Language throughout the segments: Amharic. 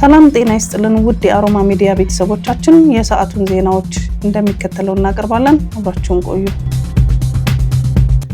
ሰላም ጤና ይስጥልን ውድ የአሮማ ሚዲያ ቤተሰቦቻችን፣ የሰዓቱን ዜናዎች እንደሚከተለው እናቀርባለን። አብራችሁን ቆዩ።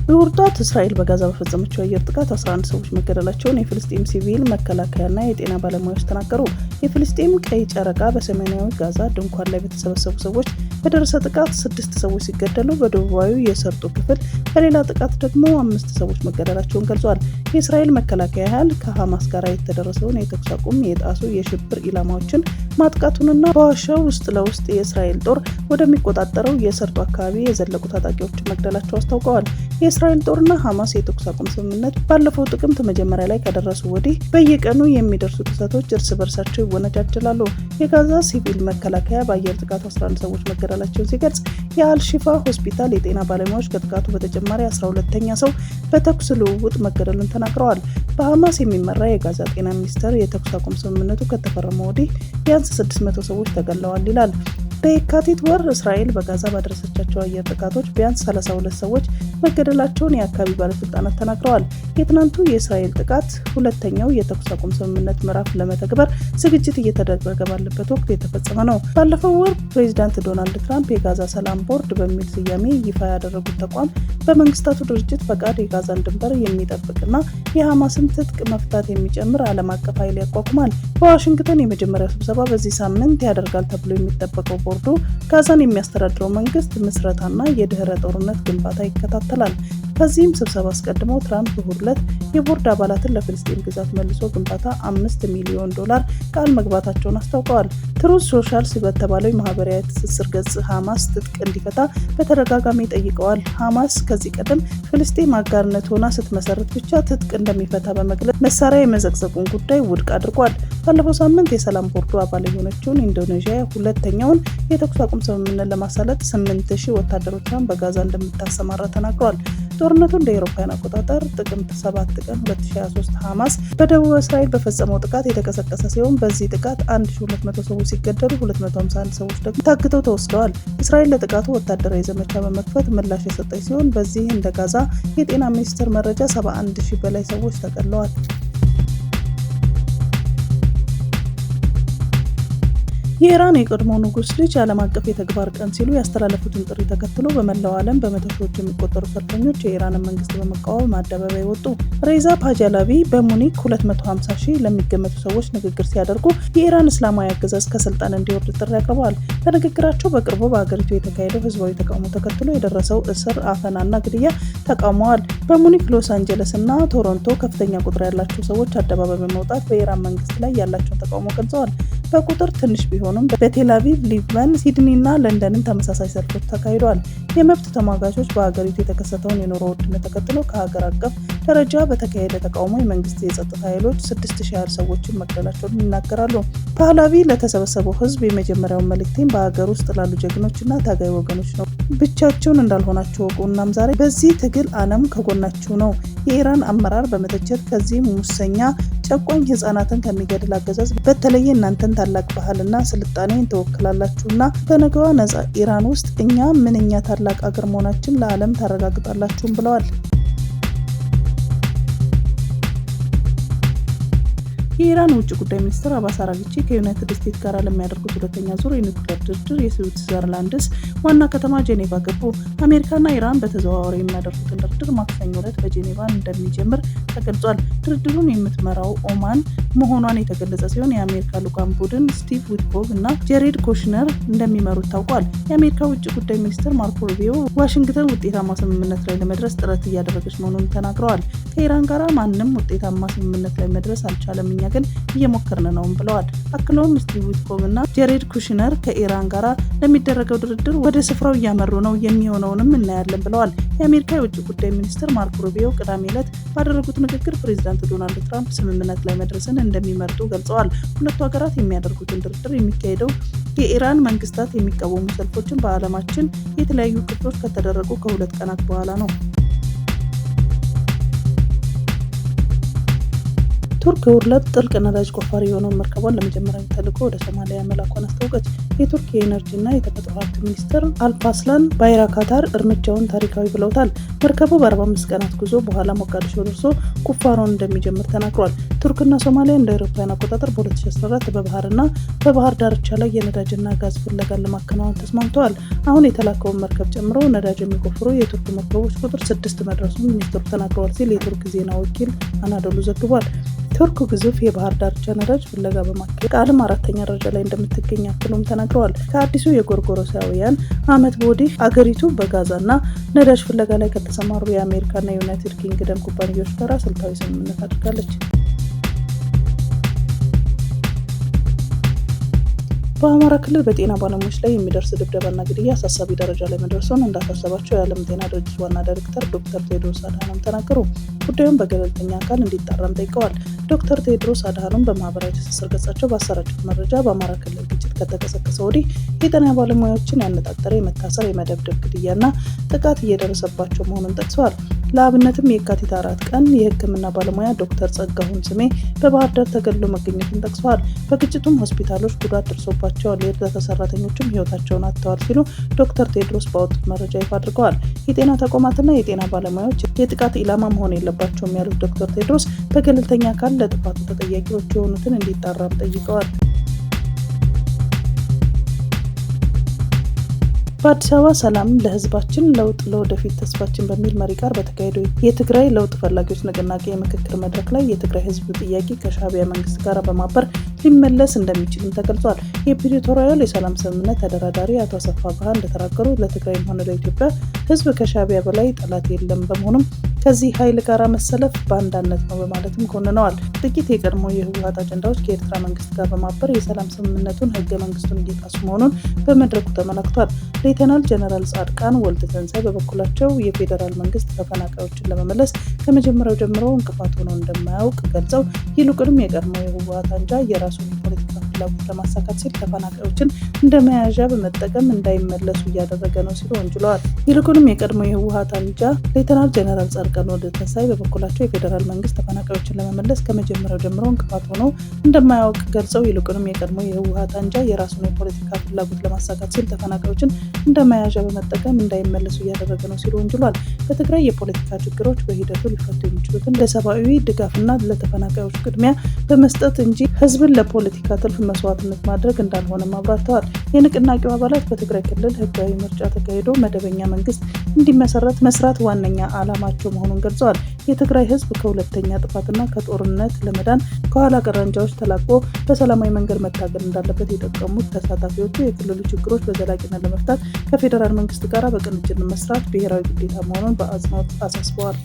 በወርዳት እስራኤል በጋዛ በፈጸመችው አየር ጥቃት 11 ሰዎች መገደላቸውን የፍልስጤም ሲቪል መከላከያና የጤና ባለሙያዎች ተናገሩ። የፍልስጤም ቀይ ጨረቃ በሰሜናዊ ጋዛ ድንኳን ላይ በተሰበሰቡ ሰዎች በደረሰ ጥቃት 6 ሰዎች ሲገደሉ በደቡባዊ የሰርጡ ክፍል በሌላ ጥቃት ደግሞ 5 ሰዎች መገደላቸውን ገልጿል። የእስራኤል መከላከያ ኃይል ከሐማስ ጋር የተደረሰውን የተኩስ አቁም የጣሱ የሽብር ኢላማዎችን ማጥቃቱንና በዋሻው ውስጥ ለውስጥ የእስራኤል ጦር ወደሚቆጣጠረው የሰርጡ አካባቢ የዘለቁ ታጣቂዎችን መግደላቸው አስታውቀዋል። የእስራኤል ጦርና ሐማስ የተኩስ አቁም ስምምነት ባለፈው ጥቅምት መጀመሪያ ላይ ከደረሱ ወዲህ በየቀኑ የሚደርሱ ጥሰቶች እርስ በርሳቸው ይወነጃጀላሉ። የጋዛ ሲቪል መከላከያ በአየር ጥቃቱ 11 ሰዎች መገደላቸውን ሲገልጽ፣ የአልሺፋ ሆስፒታል የጤና ባለሙያዎች ከጥቃቱ በተጨማሪ 12ኛ ሰው በተኩስ ልውውጥ መገደሉን ተናግረዋል። በሐማስ የሚመራ የጋዛ ጤና ሚኒስቴር የተኩስ አቁም ስምምነቱ ከተፈረመ ወዲህ ቢያንስ 600 ሰዎች ተገድለዋል ይላል። በየካቲት ወር እስራኤል በጋዛ ባደረሰቻቸው አየር ጥቃቶች ቢያንስ 32 ሰዎች መገደላቸውን የአካባቢ ባለስልጣናት ተናግረዋል። የትናንቱ የእስራኤል ጥቃት ሁለተኛው የተኩስ አቁም ስምምነት ምዕራፍ ለመተግበር ዝግጅት እየተደረገ ባለበት ወቅት የተፈጸመ ነው። ባለፈው ወር ፕሬዚዳንት ዶናልድ ትራምፕ የጋዛ ሰላም ቦርድ በሚል ስያሜ ይፋ ያደረጉት ተቋም በመንግስታቱ ድርጅት ፈቃድ የጋዛን ድንበር የሚጠብቅና የሐማስን ትጥቅ መፍታት የሚጨምር ዓለም አቀፍ ኃይል ያቋቁማል። በዋሽንግተን የመጀመሪያው ስብሰባ በዚህ ሳምንት ያደርጋል ተብሎ የሚጠበቀው ቦርዱ ጋዛን የሚያስተዳድረው መንግስት ምስረታና የድህረ ጦርነት ግንባታ ይከታተላል። ከዚህም ስብሰባ አስቀድመው ትራምፕ እሁድ ዕለት የቦርድ አባላትን ለፍልስጤም ግዛት መልሶ ግንባታ $5 ሚሊዮን ቃል መግባታቸውን አስታውቀዋል። ትሩዝ ሶሻልስ በተባለው ማህበራዊ ትስስር ገጽ ሐማስ ትጥቅ እንዲፈታ በተደጋጋሚ ጠይቀዋል። ሐማስ ከዚህ ቀደም ፍልስጤም አጋርነት ሆና ስትመሰረት ብቻ ትጥቅ እንደሚፈታ በመግለጽ መሳሪያ የመዘግዘጉን ጉዳይ ውድቅ አድርጓል። ባለፈው ሳምንት የሰላም ቦርዱ አባል የሆነችውን ኢንዶኔዥያ ሁለተኛውን የተኩስ አቁም ስምምነት ለማሳለጥ 8000 ወታደሮቿን በጋዛ እንደምታሰማራ ተናግሯል። ጦርነቱ እንደ አውሮፓውያን አቆጣጠር ጥቅምት 7 ቀን 2023 ሐማስ በደቡብ እስራኤል በፈጸመው ጥቃት የተቀሰቀሰ ሲሆን በዚህ ጥቃት 1200 ሰዎች ሲገደሉ 251 ሰዎች ደግሞ ታግተው ተወስደዋል። እስራኤል ለጥቃቱ ወታደራዊ ዘመቻ በመክፈት ምላሽ የሰጠች ሲሆን በዚህ እንደ ጋዛ የጤና ሚኒስቴር መረጃ 71000 በላይ ሰዎች ተገድለዋል። የኢራን የቀድሞ ንጉስ ልጅ ዓለም አቀፍ የተግባር ቀን ሲሉ ያስተላለፉትን ጥሪ ተከትሎ በመላው ዓለም በመቶ ሺዎች የሚቆጠሩ ሰልፈኞች የኢራንን መንግስት በመቃወም አደባባይ ወጡ። ሬዛ ፓህላቪ በሙኒክ 250,000 ለሚገመቱ ሰዎች ንግግር ሲያደርጉ የኢራን እስላማዊ አገዛዝ ከስልጣን እንዲወርድ ጥሪ አቅርበዋል። በንግግራቸው በቅርቡ በአገሪቱ የተካሄደው ህዝባዊ ተቃውሞ ተከትሎ የደረሰው እስር፣ አፈናና ግድያ ተቃውመዋል። በሙኒክ፣ ሎስ አንጀለስ እና ቶሮንቶ ከፍተኛ ቁጥር ያላቸው ሰዎች አደባባይ በመውጣት በኢራን መንግስት ላይ ያላቸውን ተቃውሞ ገልጸዋል። በቁጥር ትንሽ ቢሆኑም በቴል አቪቭ፣ ሊዝበን፣ ሲድኒ እና ለንደንም ተመሳሳይ ሰልፎች ተካሂደዋል። የመብት ተሟጋቾች በሀገሪቱ የተከሰተውን የኑሮ ውድነት ተከትሎ ከሀገር አቀፍ ደረጃ በተካሄደ ተቃውሞ የመንግስት የጸጥታ ኃይሎች 6000 ያህል ሰዎችን መግደላቸውን ይናገራሉ። ፓህላቪ ለተሰበሰበው ህዝብ የመጀመሪያውን መልእክቴን በሀገር ውስጥ ላሉ ጀግኖችና ታጋይ ወገኖች ነው። ብቻቸውን እንዳልሆናችሁ ወቁ። እናም ዛሬ በዚህ ትግል ዓለም ከጎናችሁ ነው። የኢራን አመራር በመተቸት ከዚህ ሙሰኛ ጨቋኝ ህጻናትን ከሚገድል አገዛዝ በተለየ እናንተን ታላቅ ባህልና ስልጣኔን ተወክላላችሁና በነገዋ ነጻ ኢራን ውስጥ እኛ ምንኛ ታላቅ አገር መሆናችን ለዓለም ታረጋግጣላችሁም ብለዋል። የኢራን ውጭ ጉዳይ ሚኒስትር አባስ አራግቺ ከዩናይትድ ስቴትስ ጋር ለሚያደርጉት ሁለተኛ ዙር የኒውክሌር ድርድር የስዊትዘርላንድስ ዋና ከተማ ጄኔቫ ገቡ። አሜሪካና ኢራን በተዘዋዋሪ የሚያደርጉትን ድርድር ማክሰኞ ዕለት በጄኔቫ እንደሚጀምር ተገልጿል። ድርድሩን የምትመራው ኦማን መሆኗን የተገለጸ ሲሆን የአሜሪካ ልዑካን ቡድን ስቲቭ ዊትኮቭ እና ጄሬድ ኩሽነር እንደሚመሩት ታውቋል። የአሜሪካ ውጭ ጉዳይ ሚኒስትር ማርኮ ሩቢዮ ዋሽንግተን ውጤታማ ስምምነት ላይ ለመድረስ ጥረት እያደረገች መሆኑን ተናግረዋል። ከኢራን ጋር ማንም ውጤታማ ስምምነት ላይ መድረስ አልቻለም፣ እኛ ግን እየሞከርን ነው ብለዋል። አክለውም ስቲቭ ዊትኮቭ እና ጄሬድ ኩሽነር ከኢራን ጋር ለሚደረገው ድርድር ወደ ስፍራው እያመሩ ነው፣ የሚሆነውንም እናያለን ብለዋል። የአሜሪካ የውጭ ጉዳይ ሚኒስትር ማርኮ ሩቢዮ ቅዳሜ ዕለት ባደረጉት ንግግር ፕሬዚዳንት ዶናልድ ትራምፕ ስምምነት ላይ መድረስን እንደሚመርጡ ገልጸዋል። ሁለቱ ሀገራት የሚያደርጉትን ድርድር የሚካሄደው የኢራን መንግስታት የሚቃወሙ ሰልፎችን በዓለማችን የተለያዩ ክፍሎች ከተደረጉ ከ2 ቀናት በኋላ ነው። ቱርክ የሁለት ጥልቅ ነዳጅ ቆፋሪ የሆነውን መርከቧን ለመጀመሪያ ተልዕኮ ወደ ሶማሊያ መላኳን አስታወቀች። የቱርክ የኤነርጂና የተፈጥሮ ሀብት ሚኒስትር አልፓስላን ባይራካታር እርምጃውን ታሪካዊ ብለውታል። መርከቡ በ45 ቀናት ጉዞ በኋላ ሞቃዲሾ ደርሶ ቁፋሮን እንደሚጀምር ተናግሯል። ቱርክና ሶማሊያ እንደ አውሮፓውያን አቆጣጠር በ2014 በባህርና በባህር ዳርቻ ላይ የነዳጅና ጋዝ ፍለጋን ለማከናወን ተስማምተዋል። አሁን የተላከውን መርከብ ጨምሮ ነዳጅ የሚቆፍሩ የቱርክ መርከቦች ቁጥር 6 መድረሱን ሚኒስትሩ ተናግረዋል ሲል የቱርክ ዜና ወኪል አናዶሉ ዘግቧል። ቱርክ ግዙፍ የባህር ዳርቻ ነዳጅ ፍለጋ በማካሄድ ከዓለም 4ኛ ደረጃ ላይ እንደምትገኝ አክሎም ተናግረዋል። ከአዲሱ የጎርጎሮሳውያን ዓመት ወዲህ አገሪቱ በጋዛና ነዳጅ ፍለጋ ላይ ከተሰማሩ የአሜሪካና የዩናይትድ ኪንግደም ኩባንያዎች ጋር ስልታዊ ስምምነት አድርጋለች። በአማራ ክልል በጤና ባለሙያዎች ላይ የሚደርስ ድብደባና ግድያ አሳሳቢ ደረጃ ላይ መድረሱን እንዳሳሰባቸው የዓለም ጤና ድርጅት ዋና ዳይሬክተር ዶክተር ቴድሮስ አድሃኖም ተናገሩ። ጉዳዩን በገለልተኛ አካል እንዲጣራም ጠይቀዋል። ዶክተር ቴድሮስ አድሃኖም በማህበራዊ ትስስር ገጻቸው ባሰራጩት መረጃ በአማራ ክልል ግጭት ከተቀሰቀሰ ወዲህ የጤና ባለሙያዎችን ያነጣጠረ የመታሰር፣ የመደብደብ፣ ግድያና ጥቃት እየደረሰባቸው መሆኑን ጠቅሰዋል። ለአብነትም የካቲት 4 ቀን የሕክምና ባለሙያ ዶክተር ጸጋሁን ስሜ በባህር ዳር ተገድሎ መገኘቱን ጠቅሰዋል። በግጭቱም ሆስፒታሎች ጉዳት ደርሶባቸዋል፣ የእርዳታ ሰራተኞችም ህይወታቸውን አጥተዋል ሲሉ ዶክተር ቴድሮስ ባወጡት መረጃ ይፋ አድርገዋል። የጤና ተቋማትና የጤና ባለሙያዎች የጥቃት ኢላማ መሆን የለባቸውም ያሉት ዶክተር ቴድሮስ በገለልተኛ አካል ለጥፋቱ ተጠያቂዎች የሆኑትን እንዲጣራም ጠይቀዋል። በአዲስ አበባ ሰላም ለህዝባችን፣ ለውጥ ለወደፊት ተስፋችን በሚል መሪ ቃል በተካሄደው የትግራይ ለውጥ ፈላጊዎች ንቅናቄ የምክክር መድረክ ላይ የትግራይ ህዝብ ጥያቄ ከሻዕቢያ መንግስት ጋር በማበር ሊመለስ እንደሚችልም ተገልጿል። የፕሪቶሪያል የሰላም ስምምነት ተደራዳሪ አቶ አሰፋ ብርሃ እንደተናገሩ ለትግራይም ሆነ ለኢትዮጵያ ህዝብ ከሻዕቢያ በላይ ጠላት የለም፣ በመሆኑም ከዚህ ኃይል ጋር መሰለፍ በአንዳነት ነው በማለትም ኮንነዋል። ጥቂት የቀድሞ የህወሓት አጀንዳዎች ከኤርትራ መንግስት ጋር በማበር የሰላም ስምምነቱን ህገ መንግስቱን እየጣሱ መሆኑን በመድረኩ ተመላክቷል። ሌተናል ጀነራል ጻድቃን ወልደ ተንሳይ በበኩላቸው የፌዴራል መንግስት ተፈናቃዮችን ለመመለስ ከመጀመሪያው ጀምሮ እንቅፋት ሆኖ እንደማያውቅ ገልጸው ይልቁንም የቀድሞ የህወሓት አንጃ የራሱን የፖለቲካ ፍላጎት ለማሳካት ሲል ተፈናቃዮችን እንደ መያዣ በመጠቀም እንዳይመለሱ እያደረገ ነው ሲሉ ወንጅለዋል። ይልቁንም የቀድሞ የህወሓት አንጃ ሌተናል ጀነራል ጻድቃን ወልደ ተንሳይ በበኩላቸው የፌዴራል መንግስት ተፈናቃዮችን ለመመለስ ከመጀመሪያው ጀምሮ እንቅፋት ሆኖ እንደማያውቅ ገልጸው ይልቁንም የቀድሞ የህወሓት አንጃ የራሱን የፖለቲካ ፍላጎት ለማሳካት ሲል ተፈናቃዮችን እንደ መያዣ በመጠቀም እንዳይመለሱ እያደረገ ነው ሲሉ ወንጅሏል። በትግራይ የፖለቲካ ችግሮች በሂደቱ ሊፈቱ የሚችሉትን ለሰብአዊ ድጋፍና ለተፈናቃዮች ቅድሚያ በመስጠት እንጂ ህዝብን ለፖለቲካ ትርፍ መስዋዕትነት ማድረግ እንዳልሆነም አብራርተዋል። የንቅናቄው አባላት በትግራይ ክልል ህጋዊ ምርጫ ተካሂዶ መደበኛ መንግስት እንዲመሰረት መስራት ዋነኛ ዓላማቸው መሆኑን ገልጸዋል። የትግራይ ህዝብ ከሁለተኛ ጥፋትና ከጦርነት ለመዳን ከኋላ ቀር አንጃዎች ተላቆ በሰላማዊ መንገድ መታገል እንዳለበት የጠቀሙት ተሳታፊዎቹ የክልሉ ችግሮች በዘላቂነት ለመፍታት ከፌዴራል መንግስት ጋር በቅንጅት መስራት ብሔራዊ ግዴታ መሆኑን በአጽንኦት አሳስበዋል።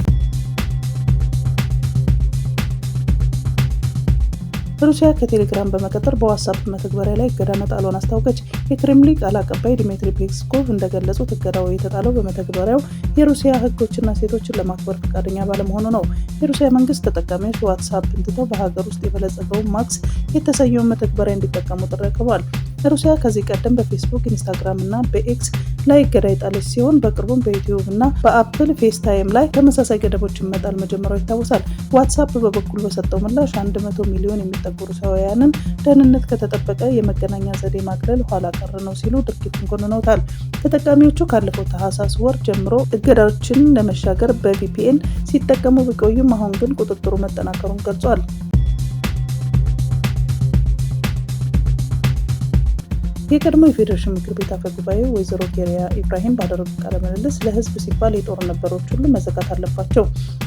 ሩሲያ ከቴሌግራም በመቀጠር በዋትስአፕ መተግበሪያ ላይ እገዳ መጣሏን አስታወቀች። የክሬምሊን ቃል አቀባይ ዲሚትሪ ፔስኮቭ እንደገለጹት እገዳው የተጣለው በመተግበሪያው የሩሲያ ህጎችና ሴቶችን ለማክበር ፈቃደኛ ባለመሆኑ ነው። የሩሲያ መንግስት ተጠቃሚዎች ዋትስአፕን ትተው በሀገር ውስጥ የበለጸገውን ማክስ የተሰኘውን መተግበሪያ እንዲጠቀሙ ጥሪ አቅርበዋል። ሩሲያ ከዚህ ቀደም በፌስቡክ፣ ኢንስታግራም እና በኤክስ ላይ እገዳ የጣለች ሲሆን በቅርቡም በዩቲዩብ እና በአፕል ፌስታይም ላይ ተመሳሳይ ገደቦችን መጣል መጀመሯ ይታወሳል። ዋትስአፕ በበኩል በሰጠው ምላሽ 100 ሚሊዮን የሚጠጉ ሩሲያውያንን ደህንነት ከተጠበቀ የመገናኛ ዘዴ ማግለል ኋላ ቀር ነው ሲሉ ድርጊቱን ኮንነውታል። ተጠቃሚዎቹ ካለፈው ታህሳስ ወር ጀምሮ እገዳዎችን ለመሻገር በቪፒኤን ሲጠቀሙ ቢቆዩም አሁን ግን ቁጥጥሩ መጠናከሩን ገልጿል። የቀድሞ የፌዴሬሽን ምክር ቤት አፈ ጉባኤ ወይዘሮ ኬሪያ ኢብራሂም ባደረጉት ቃለ ምልልስ ለህዝብ ሲባል የጦርነት በሮች ሁሉ መዘጋት አለባቸው፣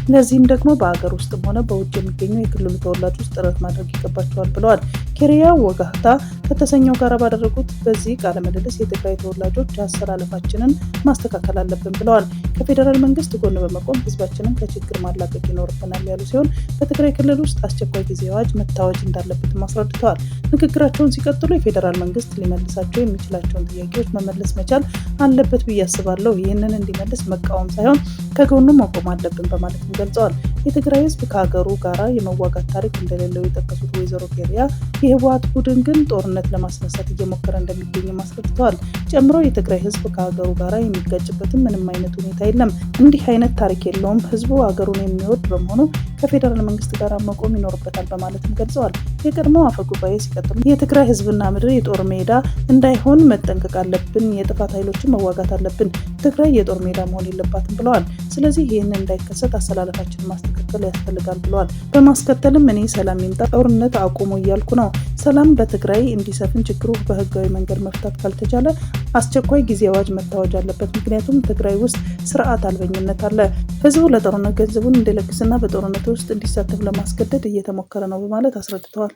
ለዚህም ደግሞ በአገር ውስጥም ሆነ በውጭ የሚገኙ የክልሉ ተወላጆች ጥረት ማድረግ ይገባቸዋል ብለዋል። ኬሪያ ወጋህታ ከተሰኘው ጋር ባደረጉት በዚህ ቃለ ምልልስ የትግራይ ተወላጆች አሰላለፋችንን ማስተካከል አለብን ብለዋል። ከፌዴራል መንግስት ጎን በመቆም ህዝባችንን ከችግር ማላቀቅ ይኖርብናል ያሉ ሲሆን በትግራይ ክልል ውስጥ አስቸኳይ ጊዜ አዋጅ መታወጅ እንዳለበትም አስረድተዋል። ንግግራቸውን ሲቀጥሉ የፌዴራል መንግስት ሊመልሳቸው የሚችላቸውን ጥያቄዎች መመለስ መቻል አለበት ብዬ አስባለሁ። ይህንን እንዲመልስ መቃወም ሳይሆን ከጎኑ መቆም አለብን በማለትም ገልጸዋል። የትግራይ ህዝብ ከሀገሩ ጋራ የመዋጋት ታሪክ እንደሌለው የጠቀሱት ወይዘሮ ኬሪያ የህወሓት ቡድን ግን ጦርነት ለማስነሳት እየሞከረ እንደሚገኝ አስረድተዋል። ጨምሮ የትግራይ ህዝብ ከሀገሩ ጋራ የሚጋጭበትም ምንም አይነት ሁኔታ የለም፣ እንዲህ አይነት ታሪክ የለውም። ህዝቡ ሀገሩን የሚወድ በመሆኑ ከፌዴራል መንግስት ጋር መቆም ይኖርበታል በማለትም ገልጸዋል። የቀድሞው አፈ ጉባኤ ሲቀጥሉ የትግራይ ህዝብና ምድር የጦር ሜዳ እንዳይሆን መጠንቀቅ አለብን፣ የጥፋት ኃይሎችን መዋጋት አለብን፣ ትግራይ የጦር ሜዳ መሆን የለባትም ብለዋል። ስለዚህ ይህንን እንዳይከሰት አሰላለፋችንን ማስተካከል ያስፈልጋል ብለዋል። በማስከተልም እኔ ሰላም ይምጣ፣ ጦርነት አቁሙ እያልኩ ነው። ሰላም በትግራይ እንዲሰፍን ችግሩ በህጋዊ መንገድ መፍታት ካልተቻለ አስቸኳይ ጊዜ አዋጅ መታወጅ አለበት። ምክንያቱም ትግራይ ውስጥ ስርዓት አልበኝነት አለ። ህዝቡ ለጦርነት ገንዘቡን እንዲለግስና በጦርነት ውስጥ እንዲሳተፍ ለማስገደድ እየተሞከረ ነው በማለት አስረድተዋል።